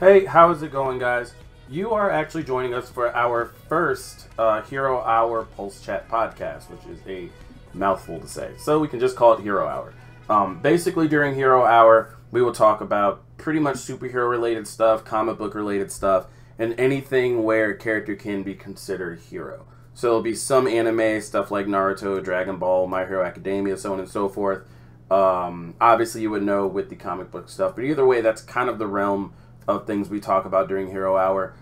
Hey, how is it going, guys? You are actually joining us for our first Hero Hour Pulse Chat podcast, which is a mouthful to say. So we can just call it Hero Hour. Basically, during Hero Hour, we will talk about pretty much superhero-related stuff, comic book-related stuff, and anything where a character can be considered hero. So it'll be some anime, stuff like Naruto, Dragon Ball, My Hero Academia, so on and so forth. Obviously, you would know with the comic book stuff, but either way, that's kind of the realm of things we talk about during Hero Hour.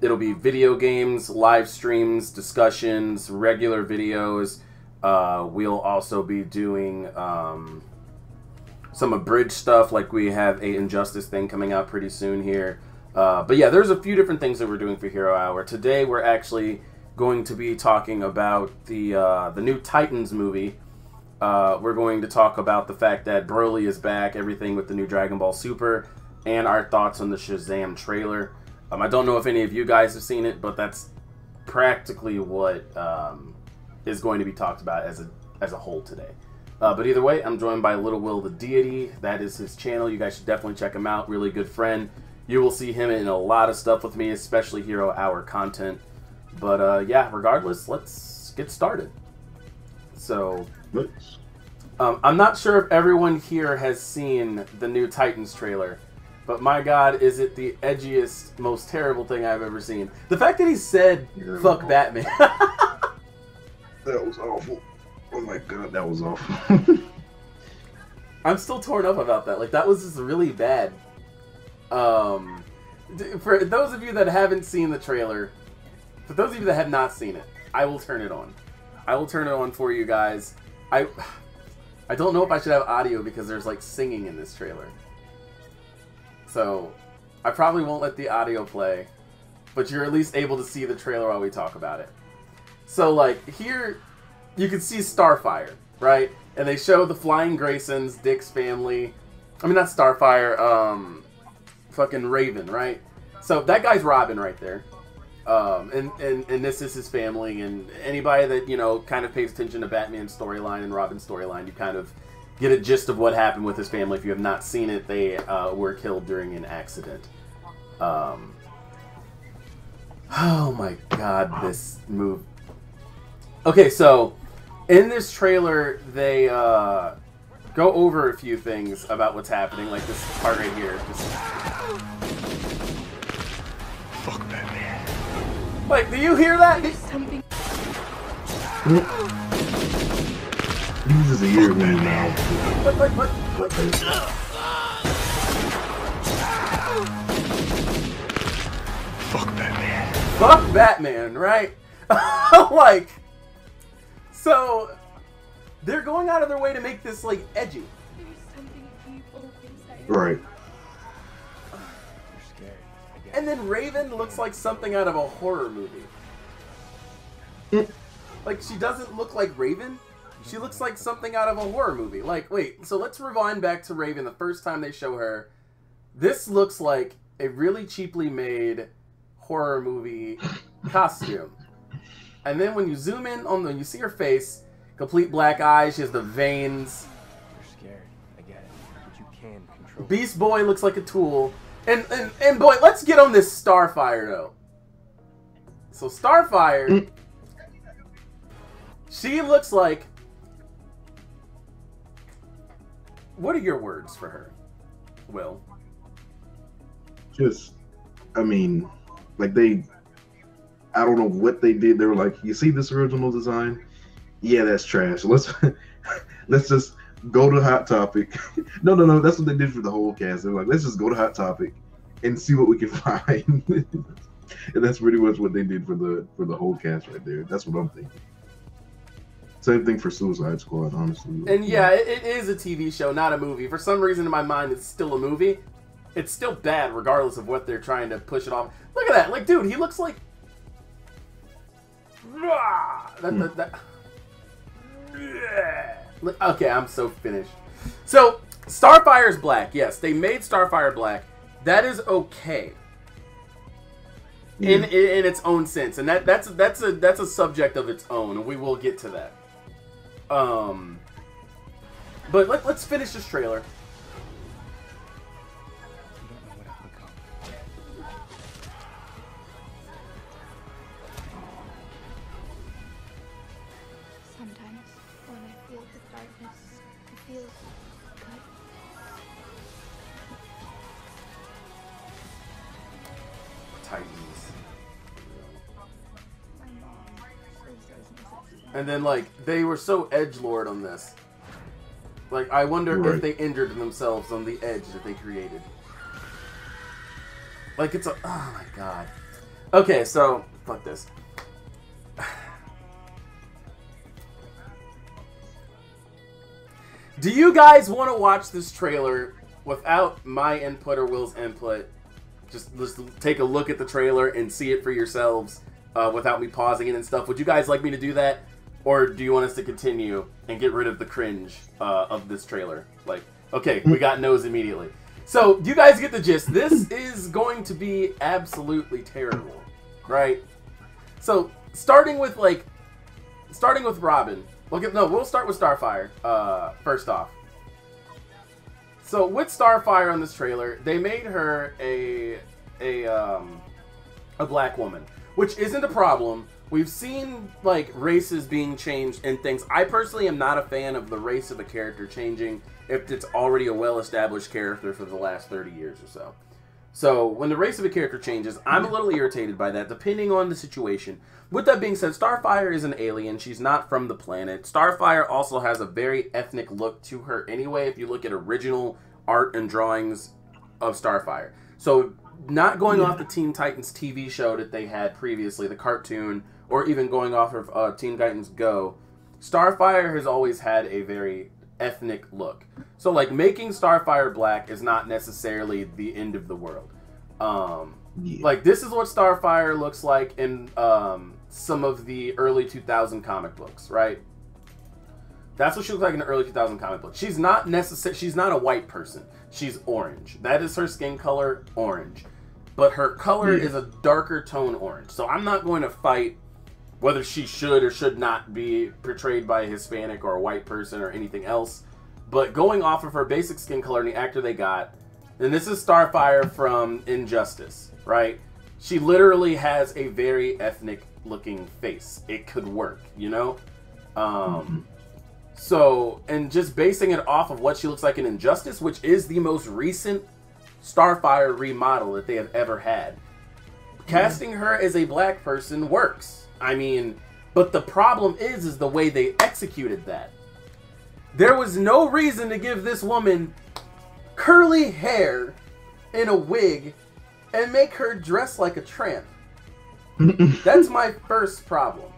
It'll be video games, live streams, discussions, regular videos. We'll also be doing some abridged stuff, like we have a Injustice thing coming out pretty soon here. But yeah, there's a few different things that we're doing for Hero Hour. Today we're actually going to be talking about the new Titans movie. We're going to talk about the fact that Broly is back, everything with the new Dragon Ball Super, and our thoughts on the Shazam trailer. I don't know if any of you guys have seen it, but that's practically what is going to be talked about as a whole today. But either way, I'm joined by Little Will the Deity. That is his channel. You guys should definitely check him out. Really good friend. You will see him in a lot of stuff with me, especially Hero Hour content. But yeah, regardless, let's get started. So, I'm not sure if everyone here has seen the new Titans trailer. But my God, is it the edgiest, most terrible thing I've ever seen. The fact that he said, fuck Batman. That was awful. Oh my God, that was awful. I'm still torn up about that. Like, that was just really bad. For those of you that haven't seen the trailer, for those of you that have not seen it, I will turn it on. I will turn it on for you guys. I don't know if I should have audio because there's, like, singing in this trailer. So, I probably won't let the audio play, but you're at least able to see the trailer while we talk about it. So, like, here, you can see Starfire, right? And they show the Flying Graysons, Dick's family. I mean, not Starfire, fucking Raven, right? So, that guy's Robin right there. And this is his family, and anybody that, you know, kind of pays attention to Batman's storyline and Robin's storyline, you kind of get a gist of what happened with his family. If you have not seen it, they were killed during an accident. Oh my God, this move. Okay, so in this trailer, they go over a few things about what's happening, like this part right here. Fuck Batman. Like, do you hear that? Something. Uses a year when now. What? Fuck Batman. Fuck Batman, right? Like, so they're going out of their way to make this, like, edgy. There's something evil inside. Right. You're scared. I get And then Raven looks like something out of a horror movie. Like, she doesn't look like Raven. She looks like something out of a horror movie. Like, wait, so let's rewind back to Raven the first time they show her. This looks like a really cheaply made horror movie costume. And then when you zoom in on you see her face, complete black eyes, she has the veins. You're scared. I get it. But you can control. Beast Boy looks like a tool. And boy, let's get on this Starfire though. So Starfire, she looks like. What are your words for her, Will? Just, I mean, like I don't know what they did. They were like, you see this original design? Yeah, that's trash. Let's just go to Hot Topic. No. That's what they did for the whole cast. They're like, let's just go to Hot Topic and see what we can find. And that's pretty much what they did for the whole cast right there. That's what I'm thinking. Same thing for Suicide Squad, honestly. And yeah, it is a TV show, not a movie. For some reason in my mind, it's still a movie. It's still bad, regardless of what they're trying to push it off. Look at that. Like, dude, he looks like. Okay, I'm so finished. So, Starfire's black. Yes, they made Starfire black. That is okay. In its own sense, and that's a subject of its own, and we will get to that. But let's finish this trailer. When I feel the darkness, it feels good. Titans. My mom always says no. And then, like, they were so edgelord on this. Like, I wonder if they injured themselves on the edge that they created. Like, it's a... Oh, my God. Okay, so... Fuck this. Do you guys want to watch this trailer without my input or Will's input? Just take a look at the trailer and see it for yourselves without me pausing it and stuff. Would you guys like me to do that? Or do you want us to continue and get rid of the cringe of this trailer? Like, okay, we got no's immediately. So, do you guys get the gist? This is going to be absolutely terrible, right? So, starting with Robin. We'll start with Starfire first off. So, with Starfire on this trailer, they made her a black woman, which isn't a problem. We've seen, like, races being changed and things. I personally am not a fan of the race of a character changing if it's already a well-established character for the last 30 years or so. So, when the race of a character changes, I'm a little irritated by that, depending on the situation. With that being said, Starfire is an alien. She's not from the planet. Starfire also has a very ethnic look to her anyway, if you look at original art and drawings of Starfire. So, not going off the Teen Titans TV show that they had previously, the cartoon, or even going off of Teen Titans Go, Starfire has always had a very ethnic look. So, like, making Starfire black is not necessarily the end of the world. Like, this is what Starfire looks like in some of the early 2000 comic books, right? That's what she looks like in the early 2000 comic books. She's not a white person. She's orange. That is her skin color, orange. But her color is a darker tone orange. So I'm not going to fight whether she should or should not be portrayed by a Hispanic or a white person or anything else. But going off of her basic skin color and the actor they got, and this is Starfire from Injustice, right? She literally has a very ethnic looking face. It could work, you know? So, and just basing it off of what she looks like in Injustice, which is the most recent Starfire remodel that they have ever had, casting her as a black person works. I mean, but the problem is the way they executed that. There was no reason to give this woman curly hair in a wig and make her dress like a tramp. That's my first problem.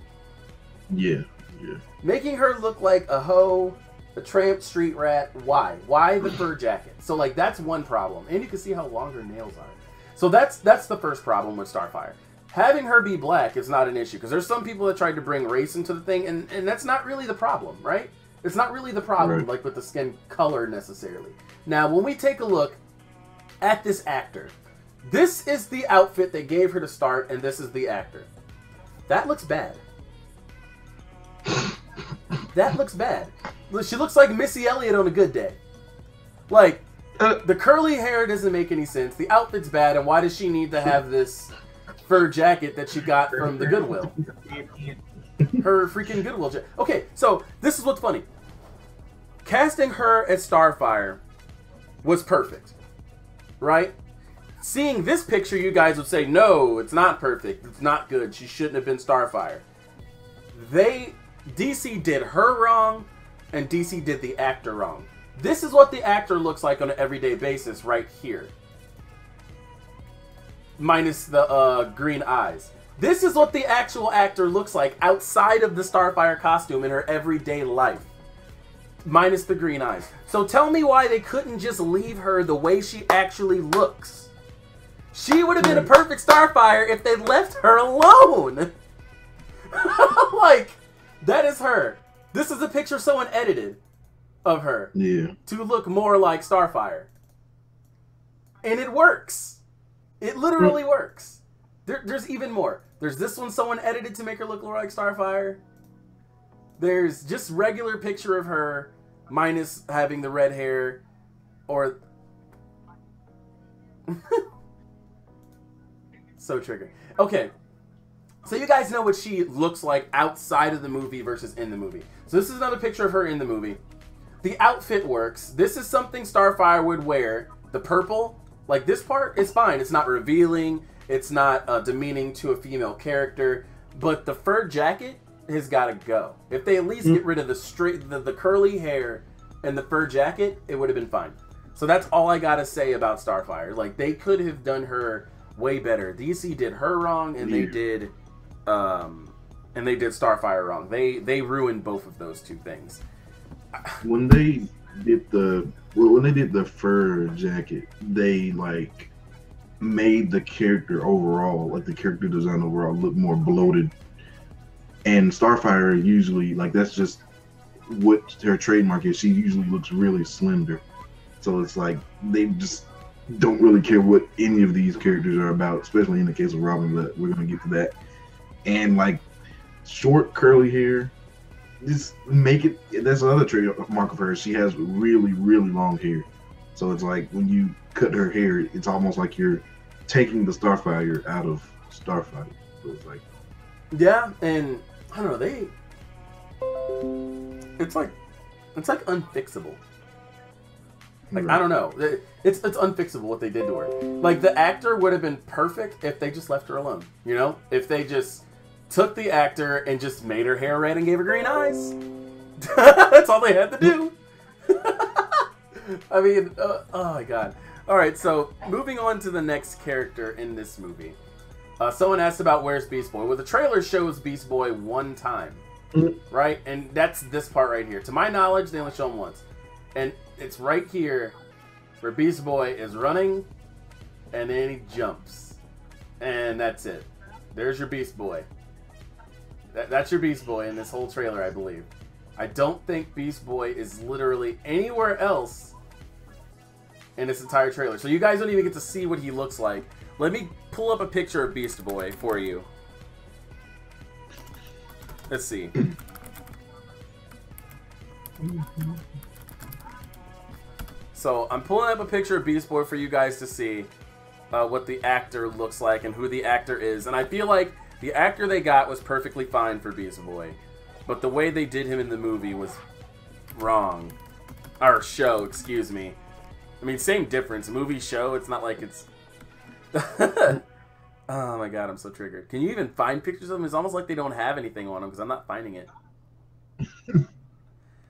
Yeah. Making her look like a hoe, a tramp, street rat. Why? Why the fur jacket? So, like, that's one problem. And you can see how long her nails are. So that's the first problem with Starfire. Having her be black is not an issue, because there's some people that tried to bring race into the thing, and that's not really the problem, right? It's not really the problem, like, with the skin color necessarily. Now, when we take a look at this actor, this is the outfit they gave her to start, and this is the actor. That looks bad. That looks bad. She looks like Missy Elliott on a good day. Like, the curly hair doesn't make any sense. The outfit's bad, and why does she need to have this fur jacket that she got from the Goodwill? Her freaking Goodwill jacket. Okay, so this is what's funny. Casting her as Starfire was perfect, right? Seeing this picture, you guys would say, no, it's not perfect. It's not good. She shouldn't have been Starfire. DC did her wrong, and DC did the actor wrong. This is what the actor looks like on an everyday basis right here. Minus the green eyes. This is what the actual actor looks like outside of the Starfire costume in her everyday life. Minus the green eyes. So tell me why they couldn't just leave her the way she actually looks. She would have been a perfect Starfire if they left her alone. Like, that is her. This is a picture someone edited of her to look more like Starfire. And it works. It literally works. There's even more. There's this one someone edited to make her look more like Starfire. There's just regular picture of her minus having the red hair or... So triggering. Okay. So you guys know what she looks like outside of the movie versus in the movie. So this is another picture of her in the movie. The outfit works. This is something Starfire would wear. The purple, like this part is fine. It's not revealing. It's not demeaning to a female character. But the fur jacket has got to go. If they at least get rid of the curly hair and the fur jacket, it would have been fine. So that's all I got to say about Starfire. Like, they could have done her way better. DC did her wrong, and they did Starfire wrong. They ruined both of those two things. When they did the fur jacket, they like made the character overall, like the character design overall, look more bloated. And Starfire usually, like, that's just what her trademark is. She usually looks really slender. So it's like they just don't really care what any of these characters are about, especially in the case of Robin, but we're going to get to that. And like short curly hair, just make it, that's another trademark of hers. She has really, really long hair. So it's like when you cut her hair, it's almost like you're taking the Starfire out of Starfire. So it's like, yeah, and I don't know, it's like unfixable. Like, right. I don't know. It's unfixable what they did to her. Like, the actor would have been perfect if they just left her alone. You know? If they just took the actor and just made her hair red and gave her green eyes. That's all they had to do. I mean, oh my god. Alright, so moving on to the next character in this movie. Someone asked about where's Beast Boy. Well, the trailer shows Beast Boy one time. Right? And that's this part right here. To my knowledge, they only show him once. And it's right here where Beast Boy is running, and then he jumps. And that's it. There's your Beast Boy. That's your Beast Boy in this whole trailer, I believe. I don't think Beast Boy is literally anywhere else in this entire trailer. So you guys don't even get to see what he looks like. Let me pull up a picture of Beast Boy for you. Let's see. So I'm pulling up a picture of Beast Boy for you guys to see what the actor looks like and who the actor is. And I feel like the actor they got was perfectly fine for Beast Boy. But the way they did him in the movie was wrong. Or show, excuse me. I mean, same difference. Movie, show, it's not like it's... Oh my god, I'm so triggered. Can you even find pictures of them? It's almost like they don't have anything on them because I'm not finding it.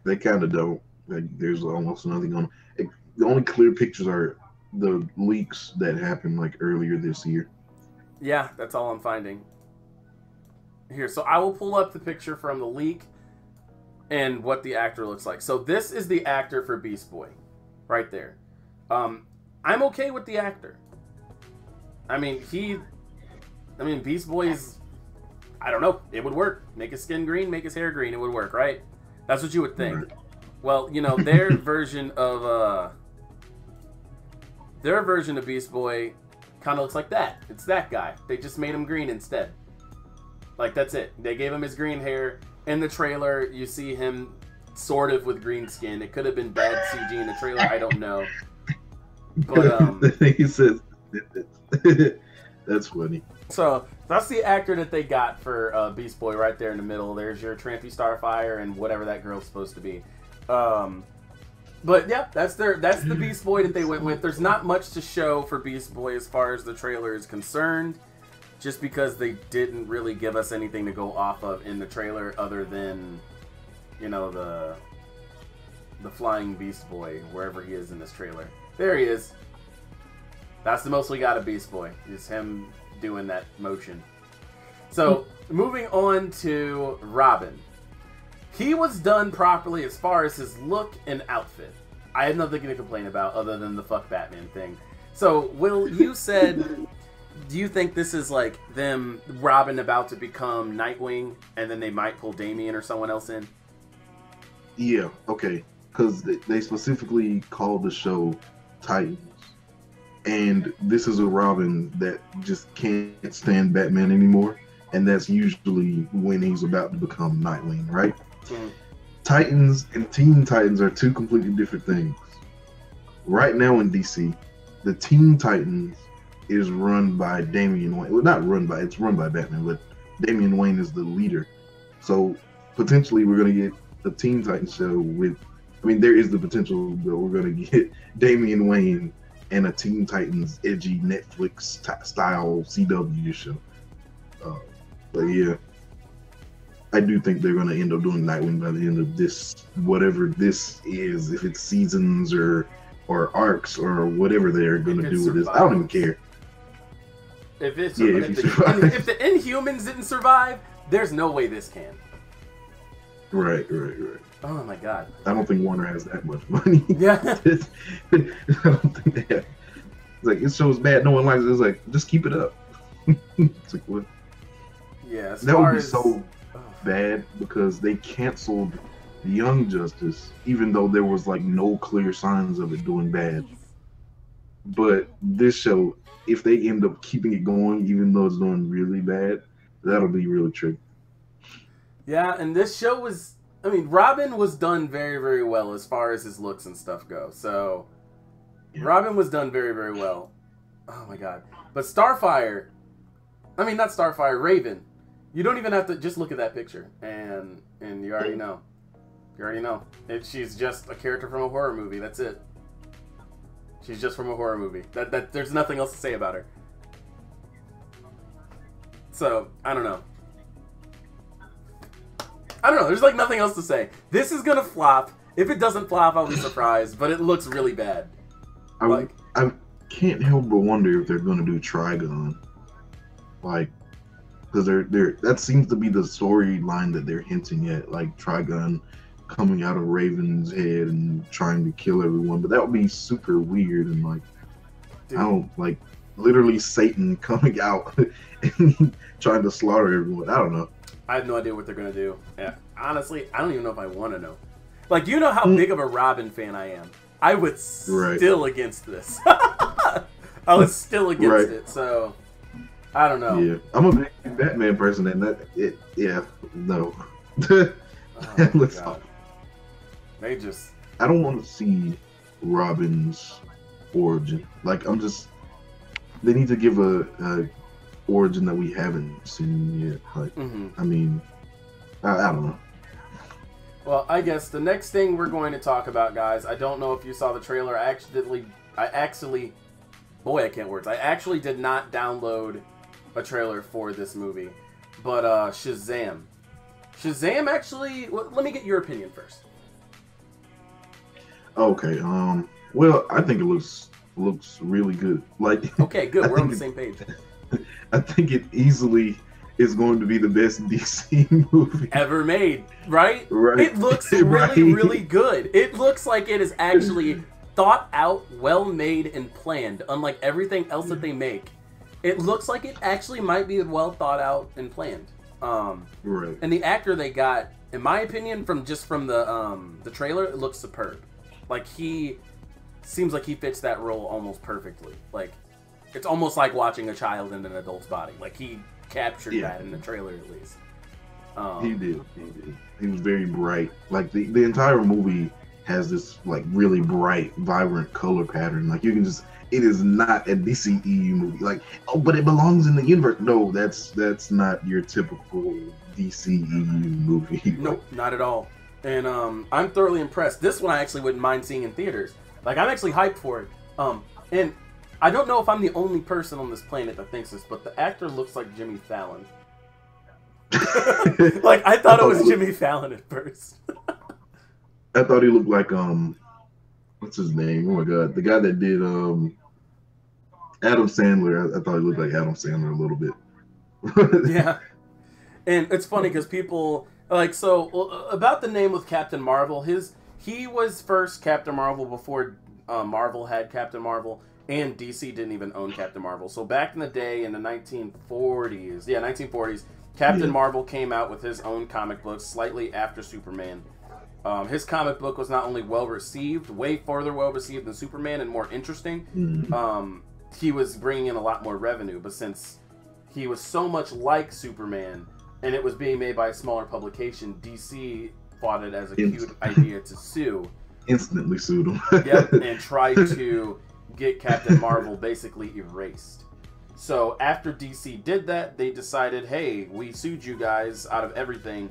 They kind of don't. Like, there's almost nothing on them. The only clear pictures are the leaks that happened like earlier this year. Yeah, that's all I'm finding. Here, so I will pull up the picture from the leak and what the actor looks like. So this is the actor for Beast Boy, right there. I'm okay with the actor. I mean, Beast Boy is, I don't know, it would work. Make his skin green, make his hair green, it would work, right? That's what you would think. Right. Well, you know, their version of Beast Boy kind of looks like that. It's that guy. They just made him green instead. Like, that's it. They gave him his green hair. In the trailer, you see him sort of with green skin. It could have been bad CG in the trailer. I don't know. But the thing he says, that's funny. So that's the actor that they got for Beast Boy right there in the middle. There's your Trampy Starfire and whatever that girl's supposed to be. But yeah, that's the Beast Boy that they went with. There's not much to show for Beast Boy as far as the trailer is concerned, just because they didn't really give us anything to go off of in the trailer other than, you know, the flying Beast Boy wherever he is in this trailer. There he is. That's the most we got of Beast Boy, is him doing that motion. So moving on to Robin. He was done properly as far as his look and outfit. I have nothing to complain about other than the fuck Batman thing. So, Will, you said, do you think this is like them, Robin about to become Nightwing, and then they might pull Damian or someone else in? Yeah, okay. Because they specifically called the show Titans. And this is a Robin that just can't stand Batman anymore. And that's usually when he's about to become Nightwing, right? Titans and Teen Titans are two completely different things. Right now in DC, the Teen Titans is run by Damian Wayne. Well, not run by, it's run by Batman, but Damian Wayne is the leader. So potentially we're gonna get a Teen Titans show with. I mean, there is the potential that we're gonna get Damian Wayne and a Teen Titans edgy Netflix style CW show. But yeah, I do think they're gonna end up doing Nightwing by the end of this, whatever this is, if it's seasons or arcs or whatever they're gonna do with this. I don't even care. If it's if the Inhumans didn't survive, there's no way this can. Right. Oh my god. I don't think Warner has that much money. Yeah. I don't think they have. It's like, this show's bad, no one likes it. It's like, just keep it up. It's like, what? Yeah, that would be so bad because they canceled Young Justice, even though there was like no clear signs of it doing bad. But this show, if they end up keeping it going, even though it's doing really bad, that'll be really tricky. Yeah, and this show was, I mean, Robin was done very, very well as far as his looks and stuff go. So, yeah. Robin was done very, very well. Oh my god. But Starfire, I mean, not Starfire, Raven. You don't even have to just look at that picture, and you already know. You already know. She's just a character from a horror movie. That's it. She's just from a horror movie. That there's nothing else to say about her. So, I don't know. There's like nothing else to say. This is gonna flop. If it doesn't flop, I'll be surprised. But it looks really bad. I can't help but wonder if they're gonna do Trigon. Like, because that seems to be the storyline that they're hinting at. Like Trigon coming out of Raven's head and trying to kill everyone. But that would be super weird and like, dude. I don't like literally Satan coming out and trying to slaughter everyone. I don't know. I have no idea what they're going to do. Yeah, honestly, I don't even know if I want to know. Like, you know how big of a Robin fan I am. I was still against this. I was still against it, so I don't know. Yeah, I'm a big Batman person, and no. Oh my God. They just... I don't want to see Robin's origin. Like, they need to give a origin that we haven't seen yet. Like, I mean, I don't know. Well, I guess the next thing we're going to talk about, guys, I don't know if you saw the trailer. I actually did not download a trailer for this movie. But Shazam. Shazam actually, let me get your opinion first. Okay, well, I think it looks really good. Like, okay, good. We're on the same page. I think it easily is going to be the best DC movie ever made, right? Right. It looks really, really good. It looks like it is actually thought out, well made, and planned, unlike everything else that they make. It looks like it actually might be well thought out and planned. Right. And the actor they got, in my opinion, from the trailer, it looks superb. Like, he seems like he fits that role almost perfectly. Like, it's almost like watching a child in an adult's body. Like, he captured that in the trailer, at least. He did. He was very bright. Like, the entire movie has this, like, really bright, vibrant color pattern. Like, you can just... It is not a DCEU movie. Like, oh, but it belongs in the universe. No, that's not your typical DCEU movie. Nope, not at all. And I'm thoroughly impressed. This one I actually wouldn't mind seeing in theaters. Like, I'm actually hyped for it. And I don't know if I'm the only person on this planet that thinks this, but the actor looks like Jimmy Fallon. Like, I thought it was Jimmy Fallon at first. I thought he looked like, what's his name? Oh my God. The guy that did, Adam Sandler. I thought he looked like Adam Sandler a little bit. Yeah. And it's funny because people, like, so, about the name of Captain Marvel, he was first Captain Marvel before Marvel had Captain Marvel. And DC didn't even own Captain Marvel. So back in the day, in the 1940s, Captain Marvel came out with his own comic book slightly after Superman. His comic book was not only well-received, way further well-received than Superman and more interesting, he was bringing in a lot more revenue. But since he was so much like Superman, and it was being made by a smaller publication, DC thought it as a cute idea to sue. Instantly sued him. Yep, and tried to get Captain Marvel basically erased. So after DC did that, they decided, hey, we sued you guys out of everything.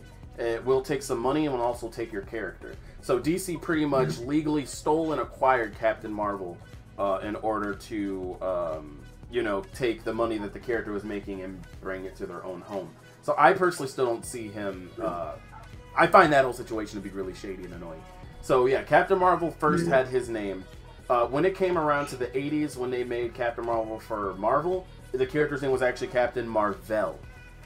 We'll take some money and we'll also take your character. So DC pretty much legally stole and acquired Captain Marvel in order to, you know, take the money that the character was making and bring it to their own home. So I personally still don't see him. I find that whole situation to be really shady and annoying. So yeah, Captain Marvel first had his name. When it came around to the 80s, when they made Captain Marvel for Marvel, the character's name was actually Captain Marvel.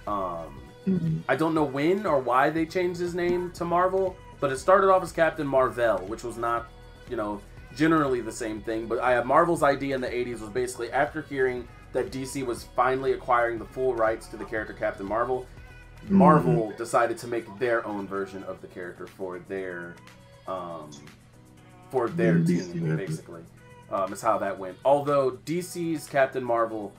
I don't know when or why they changed his name to Marvel, but it started off as Captain Marvel, which was not, you know, generally the same thing. But Marvel's idea in the 80s was basically, after hearing that DC was finally acquiring the full rights to the character Captain Marvel, Marvel decided to make their own version of the character for their team, basically. Is how that went. Although DC's Captain Marvel,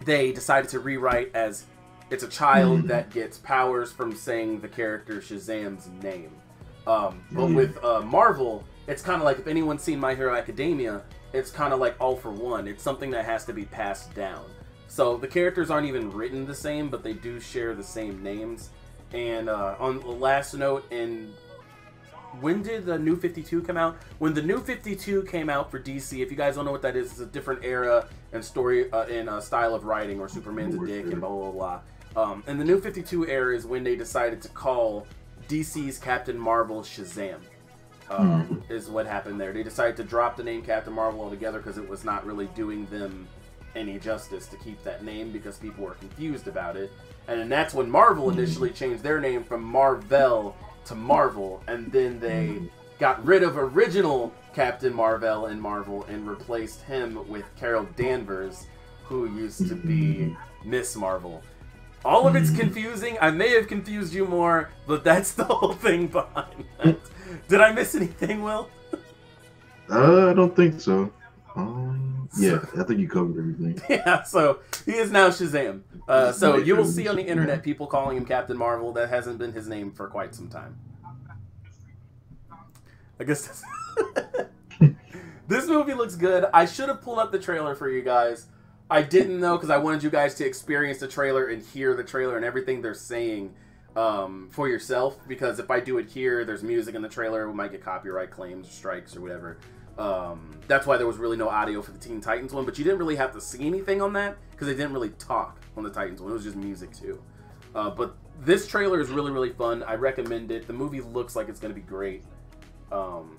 they decided to rewrite as it's a child that gets powers from saying the character Shazam's name. But with Marvel, it's kind of like, if anyone's seen My Hero Academia, it's kind of like All for One. It's something that has to be passed down. So the characters aren't even written the same, but they do share the same names. And on the last note, when did the New 52 come out? When the New 52 came out for DC, if you guys don't know what that is, it's a different era and story and style of writing, or Superman's a dick and blah, blah, blah. And the New 52 era is when they decided to call DC's Captain Marvel Shazam. Is what happened there. They decided to drop the name Captain Marvel altogether because it was not really doing them any justice to keep that name, because people were confused about it. And then that's when Marvel initially changed their name from Marvel to Marvel, and then they got rid of original Captain Marvel and Marvel and replaced him with Carol Danvers, who used to be Miss Marvel. All of it's confusing. I may have confused you more, but that's the whole thing behind that. Did I miss anything, Will? I don't think so. Yeah, I think you covered everything. Yeah, so he is now Shazam. So you will see on the internet people calling him Captain Marvel. That hasn't been his name for quite some time. I guess this movie looks good. I should have pulled up the trailer for you guys. I didn't know, because I wanted you guys to experience the trailer and hear the trailer and everything they're saying for yourself. Because if I do it here, there's music in the trailer, we might get copyright claims or strikes or whatever. That's why there was really no audio for the Teen Titans one, but you didn't really have to see anything on that, because they didn't really talk on the Titans one. It was just music too. But this trailer is really, really fun. I recommend it. The movie looks like it's going to be great.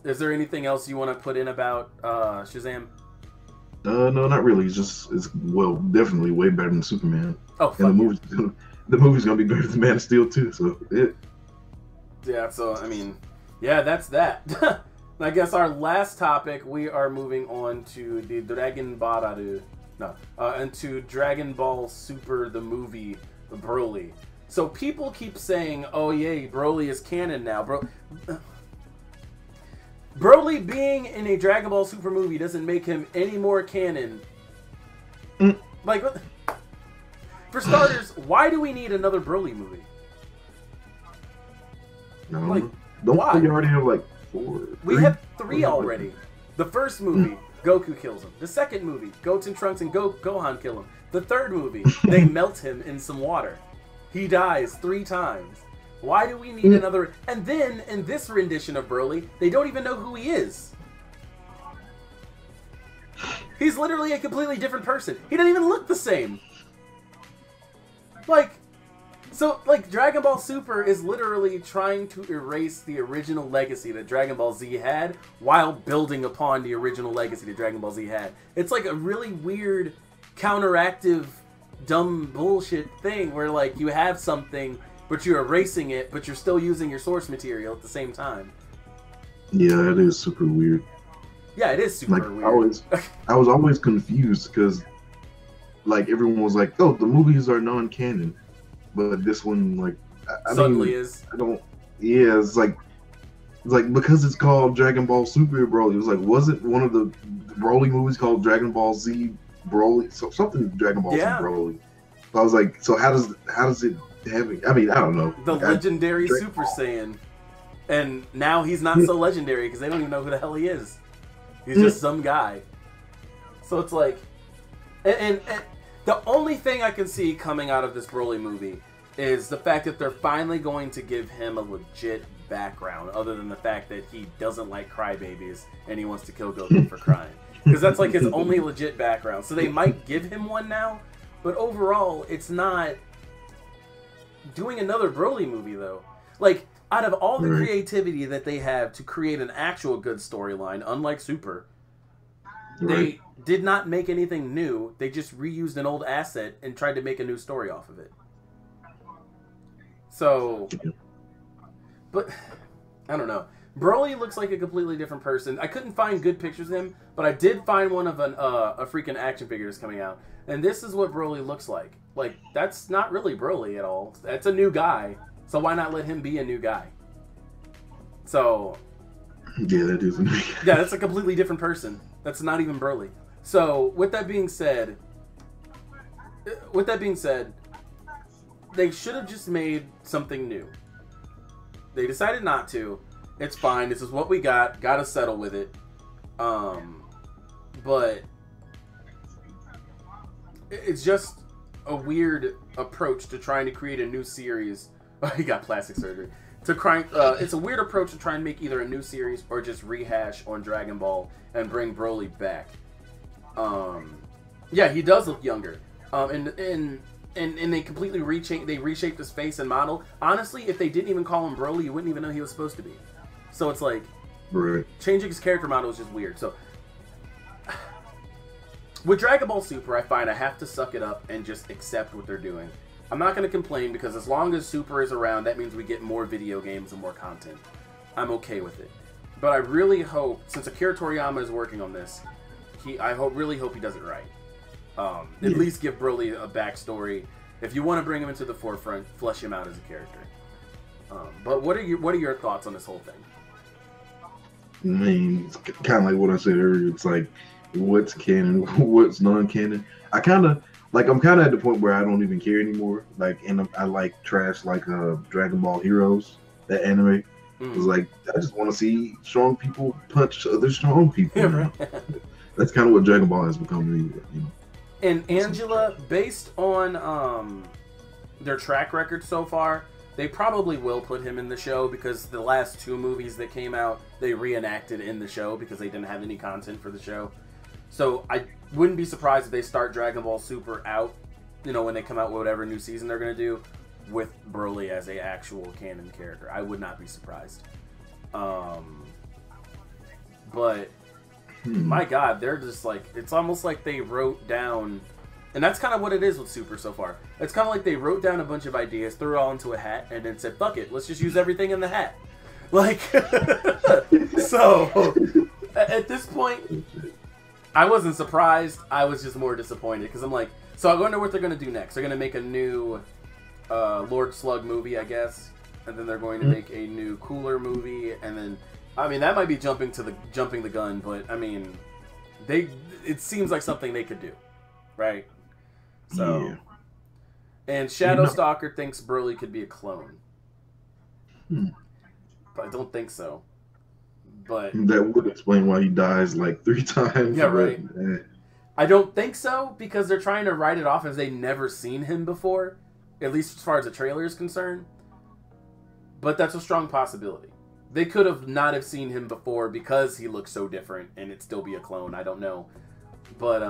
Is there anything else you want to put in about Shazam? No, not really. It's well, definitely way better than Superman. Oh, fuck. And the movie's gonna be better than Man of Steel too. So yeah. So I mean, yeah, that's that. I guess our last topic, we are moving on to the into Dragon Ball Super, the movie, Broly. So people keep saying, "Oh yay, Broly is canon now, bro." Broly being in a Dragon Ball Super movie doesn't make him any more canon. Like, what? For starters, why do we need another Broly movie? no, Like, don't why? we already have like 4? We have 3 already. The first movie, Goku kills him. The second movie, Goten, Trunks, and Gohan kill him. The third movie, they melt him in some water. He dies 3 times. Why do we need another? And then, in this rendition of Broly, they don't even know who he is. He's literally a completely different person. He doesn't even look the same. Like, Dragon Ball Super is literally trying to erase the original legacy that Dragon Ball Z had while building upon the original legacy that Dragon Ball Z had. It's like a really weird, counteractive, dumb bullshit thing where, like, you have something, but you're erasing it, but you're still using your source material at the same time. Yeah, it is super weird. Yeah, it is super weird. I was always confused because, like, everyone was like, "Oh, the movies are non-canon," but this one, like, I suddenly mean, is. I don't. Yeah, it's like because it's called Dragon Ball Super Broly. It was like, wasn't one of the Broly movies called Dragon Ball Z Broly? So something Dragon Ball Z Broly. So I was like, so how does it? I mean, I don't know. The legendary Super Saiyan. And now he's not so legendary because they don't even know who the hell he is. He's just some guy. So it's like... And The only thing I can see coming out of this Broly movie is the fact that they're finally going to give him a legit background, other than the fact that he doesn't like crybabies and he wants to kill Goku for crying. Because that's like his only legit background. So they might give him one now, but overall, it's not doing another Broly movie, though. Like, out of all the creativity that they have to create an actual good storyline, unlike Super, they did not make anything new. They just reused an old asset and tried to make a new story off of it. So, but, I don't know. Broly looks like a completely different person. I couldn't find good pictures of him, but I did find one of a freaking action figure that's coming out. And this is what Broly looks like. Like, that's not really Broly at all. That's a new guy. So why not let him be a new guy? So... yeah, that is a new guy. Yeah, that's a completely different person. That's not even Broly. So, with that being said... they should have just made something new. They decided not to. It's fine. This is what we got. Gotta settle with it. But... it's just a weird approach to trying to create a new series. Oh, he got plastic surgery. It's a weird approach to try and make either a new series or just rehash on Dragon Ball and bring Broly back. Yeah, he does look younger. And they completely reshaped his face and model. Honestly, if they didn't even call him Broly, you wouldn't even know he was supposed to be. So it's like, changing his character model is just weird. So with Dragon Ball Super, I find I have to suck it up and just accept what they're doing. I'm not going to complain, because as long as Super is around, that means we get more video games and more content. I'm okay with it. But I really hope, since Akira Toriyama is working on this, really hope he does it right. At least give Broly a backstory. If you want to bring him into the forefront, flesh him out as a character. But what are your thoughts on this whole thing? I mean, it's kind of like what I said earlier. It's like, what's canon, what's non-canon. I'm kind of at the point where I don't even care anymore. Like, and I like trash like Dragon Ball Heroes, that anime. It's like, I just want to see strong people punch other strong people. Yeah, right. That's kind of what Dragon Ball has become to me, you know. And Angela, based on their track record so far, they probably will put him in the show, because the last 2 movies that came out, they reenacted in the show because they didn't have any content for the show. So I wouldn't be surprised if they start Dragon Ball Super out, you know, when they come out with whatever new season they're going to do, with Broly as a actual canon character. I would not be surprised. But my God, they're just like, it's almost like they wrote down, and that's kind of what it is with Super so far. It's kind of like they wrote down a bunch of ideas, threw it all into a hat, and then said, fuck it, let's just use everything in the hat. Like, so, at this point, I wasn't surprised. I was just more disappointed, because I'm like, so I wonder what they're going to do next. They're going to make a new Lord Slug movie, I guess, and then they're going to make a new Cooler movie, and then, I mean, that might be jumping the gun, but I mean, it seems like something they could do, right? So, yeah. And Shadow Stalker thinks Broly could be a clone, but I don't think so. But that would explain why he dies like 3 times. Yeah, right. I don't think so, because they're trying to write it off as they never seen him before, at least as far as the trailer is concerned. But that's a strong possibility. They could have not have seen him before because he looks so different, and it'd still be a clone. I don't know. But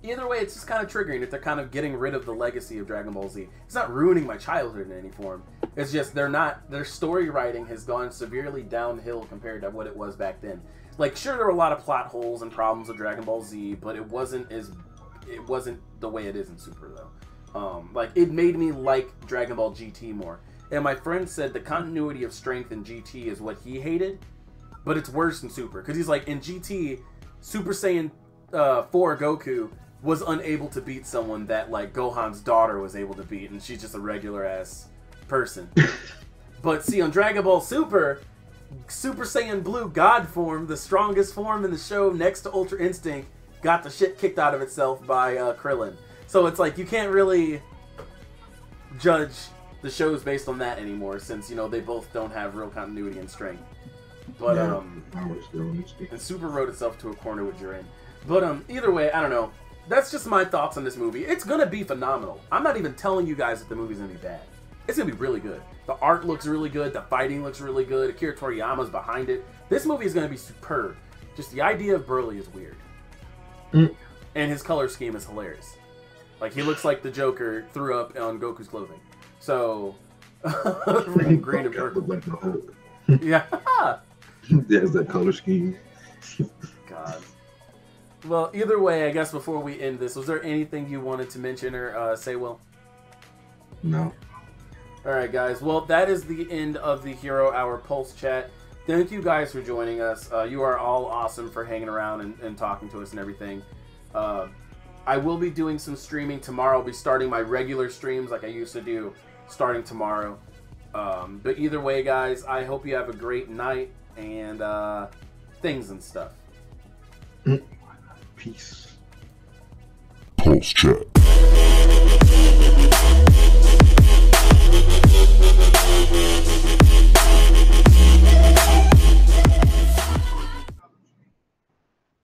either way, it's just kind of triggering if they're kind of getting rid of the legacy of Dragon Ball Z. It's not ruining my childhood in any form. It's just their story writing has gone severely downhill compared to what it was back then. Like, sure, there were a lot of plot holes and problems with Dragon Ball Z, but it wasn't the way it is in Super, though. Like, it made me like Dragon Ball GT more. And my friend said the continuity of strength in GT is what he hated, but it's worse in Super. Because he's like, in GT, Super Saiyan 4 Goku was unable to beat someone that, like, Gohan's daughter was able to beat, and she's just a regular-ass person. But see, on Dragon Ball Super, Super Saiyan Blue God form, the strongest form in the show next to Ultra Instinct, got the shit kicked out of itself by Krillin. So it's like, you can't really judge the shows based on that anymore, since, you know, they both don't have real continuity and strength. But, and Super wrote itself to a corner with Jiren. But, either way, I don't know. that's just my thoughts on this movie. It's gonna be phenomenal. I'm not even telling you guys that the movie's gonna be bad. It's gonna be really good. The art looks really good. The fighting looks really good. Akira Toriyama's behind it. This movie is gonna be superb. Just the idea of Broly is weird. And his color scheme is hilarious. Like, he looks like the Joker threw up on Goku's clothing. So, green and purple. Look like the Hulk. Yeah. There's that color scheme. God. Well, either way, I guess before we end this, was there anything you wanted to mention or say, Will? No. Alright, guys. Well, that is the end of the Hero Hour Pulse Chat. Thank you guys for joining us. You are all awesome for hanging around and talking to us and everything. I will be doing some streaming tomorrow. I'll be starting my regular streams like I used to do starting tomorrow. But either way, guys, I hope you have a great night and things and stuff. Peace. Pulse Chat.